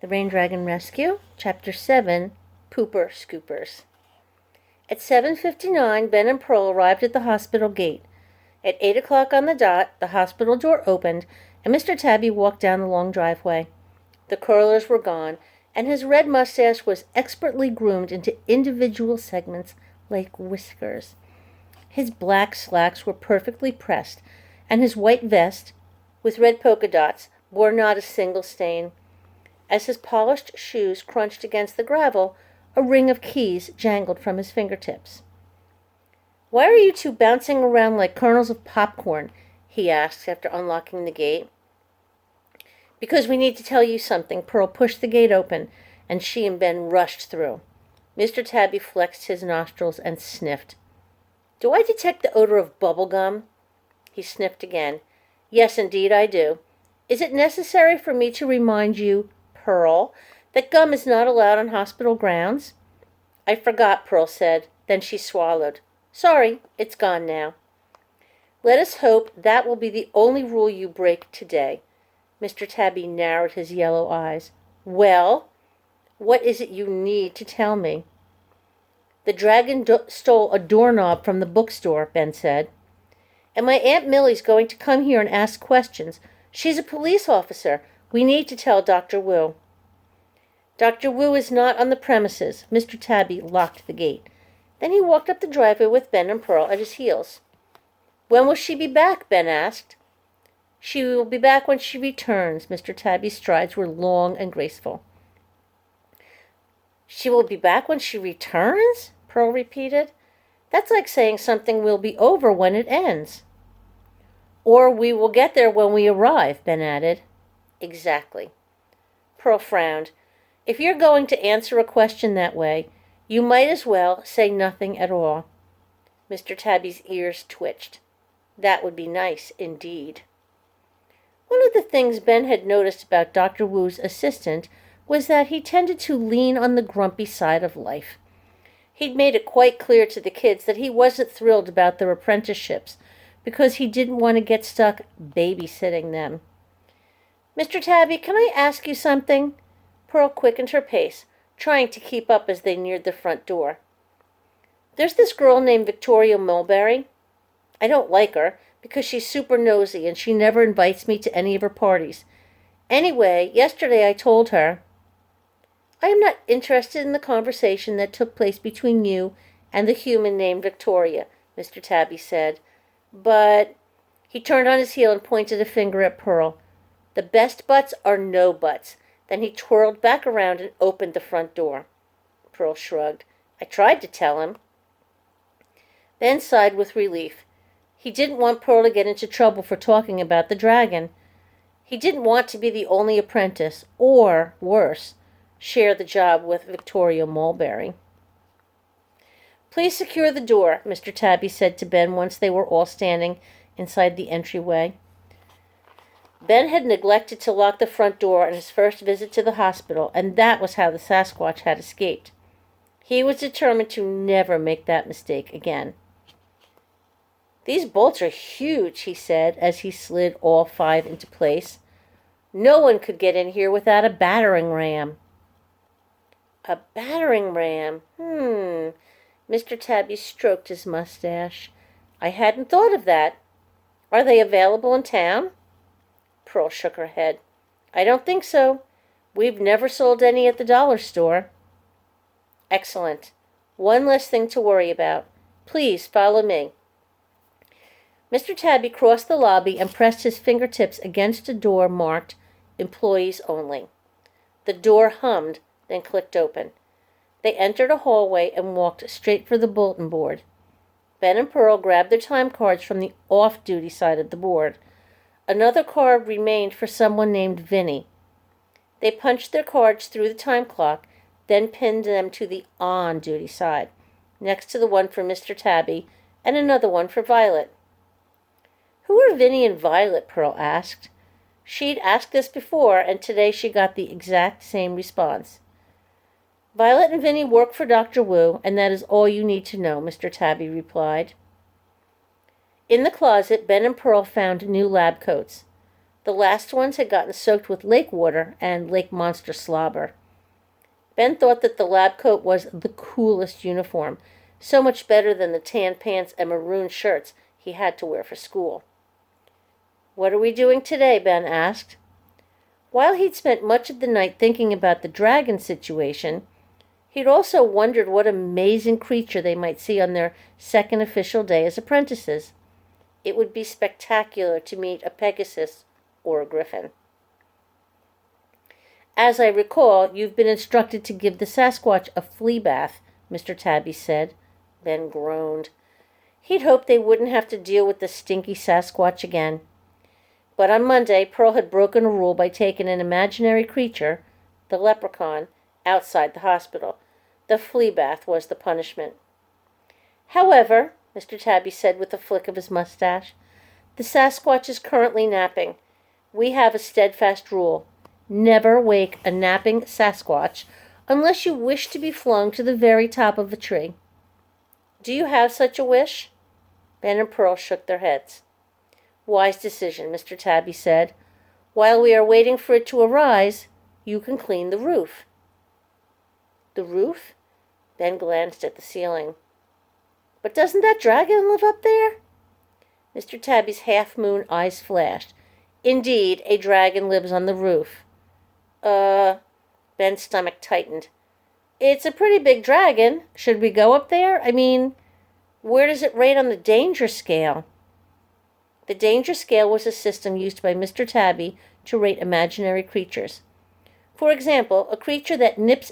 The Rain Dragon Rescue, Chapter 7, Pooper Scoopers. At 7:59, Ben and Pearl arrived at the hospital gate. At 8 o'clock on the dot, the hospital door opened, and Mr. Tabby walked down the long driveway. The curlers were gone, and his red mustache was expertly groomed into individual segments like whiskers. His black slacks were perfectly pressed, and his white vest, with red polka dots, bore not a single stain. As his polished shoes crunched against the gravel, a ring of keys jangled from his fingertips. "Why are you two bouncing around like kernels of popcorn?" he asked after unlocking the gate. "Because we need to tell you something." Pearl pushed the gate open, and she and Ben rushed through. Mr. Tabby flexed his nostrils and sniffed. "Do I detect the odor of bubble gum?" He sniffed again. "Yes, indeed I do. Is it necessary for me to remind you, Pearl, that gum is not allowed on hospital grounds?" "I forgot," Pearl said. Then she swallowed. "Sorry, it's gone now." "Let us hope that will be the only rule you break today." Mr. Tabby narrowed his yellow eyes. "Well, what is it you need to tell me?" "The dragon stole a doorknob from the bookstore," Ben said. "And my Aunt Millie's going to come here and ask questions. She's a police officer. We need to tell Dr. Wu." "Dr. Wu is not on the premises." Mr. Tabby locked the gate. Then he walked up the driveway with Ben and Pearl at his heels. "When will she be back?" Ben asked. "She will be back when she returns." Mr. Tabby's strides were long and graceful. "She will be back when she returns?" Pearl repeated. "That's like saying something will be over when it ends." "Or we will get there when we arrive," Ben added. "Exactly." Pearl frowned. "If you're going to answer a question that way, you might as well say nothing at all." Mr. Tabby's ears twitched. That would be nice, indeed. One of the things Ben had noticed about Dr. Wu's assistant was that he tended to lean on the grumpy side of life. He'd made it quite clear to the kids that he wasn't thrilled about their apprenticeships because he didn't want to get stuck babysitting them. "Mr. Tabby, can I ask you something?" Pearl quickened her pace, trying to keep up as they neared the front door. "There's this girl named Victoria Mulberry. I don't like her because she's super nosy and she never invites me to any of her parties. Anyway, yesterday I told her, 'I am not interested in the conversation that took place between you and the human named Victoria,'" Mr. Tabby said. "But—" He turned on his heel and pointed a finger at Pearl. "The best buts are no buts." Then he twirled back around and opened the front door. Pearl shrugged. "I tried to tell him." Ben sighed with relief. He didn't want Pearl to get into trouble for talking about the dragon. He didn't want to be the only apprentice, or, worse, share the job with Victoria Mulberry. "Please secure the door," Mr. Tabby said to Ben once they were all standing inside the entryway. Ben had neglected to lock the front door on his first visit to the hospital, and that was how the Sasquatch had escaped. He was determined to never make that mistake again. "These bolts are huge," he said as he slid all 5 into place. "No one could get in here without a battering ram." "A battering ram? Mr. Tabby stroked his mustache. "I hadn't thought of that. Are they available in town?" Pearl shook her head. "I don't think so. We've never sold any at the dollar store." "Excellent. One less thing to worry about. Please follow me." Mr. Tabby crossed the lobby and pressed his fingertips against a door marked "Employees Only." The door hummed, then clicked open. They entered a hallway and walked straight for the bulletin board. Ben and Pearl grabbed their time cards from the off-duty side of the board. Another card remained for someone named Vinny. They punched their cards through the time clock, then pinned them to the on-duty side, next to the one for Mr. Tabby and another one for Violet. "Who are Vinny and Violet?" Pearl asked. She'd asked this before, and today she got the exact same response. "Violet and Vinny work for Dr. Wu, and that is all you need to know," Mr. Tabby replied. In the closet, Ben and Pearl found new lab coats. The last ones had gotten soaked with lake water and lake monster slobber. Ben thought that the lab coat was the coolest uniform, so much better than the tan pants and maroon shirts he had to wear for school. "What are we doing today?" Ben asked. While he'd spent much of the night thinking about the dragon situation, he'd also wondered what amazing creature they might see on their second official day as apprentices. It would be spectacular to meet a Pegasus or a Griffin. "As I recall, you've been instructed to give the Sasquatch a flea bath," Mr. Tabby said. Ben groaned. He'd hoped they wouldn't have to deal with the stinky Sasquatch again. But on Monday, Pearl had broken a rule by taking an imaginary creature, the leprechaun, outside the hospital. The flea bath was the punishment. "However," Mr. Tabby said with a flick of his mustache, "the Sasquatch is currently napping. We have a steadfast rule. Never wake a napping Sasquatch unless you wish to be flung to the very top of a tree. Do you have such a wish?" Ben and Pearl shook their heads. "Wise decision," Mr. Tabby said. "While we are waiting for it to arise, you can clean the roof." "The roof?" Ben glanced at the ceiling. "But doesn't that dragon live up there?" Mr. Tabby's half-moon eyes flashed. "Indeed, a dragon lives on the roof." Ben's stomach tightened. "It's a pretty big dragon. Should we go up there? I mean, where does it rate on the danger scale?" The danger scale was a system used by Mr. Tabby to rate imaginary creatures. For example, a creature that nips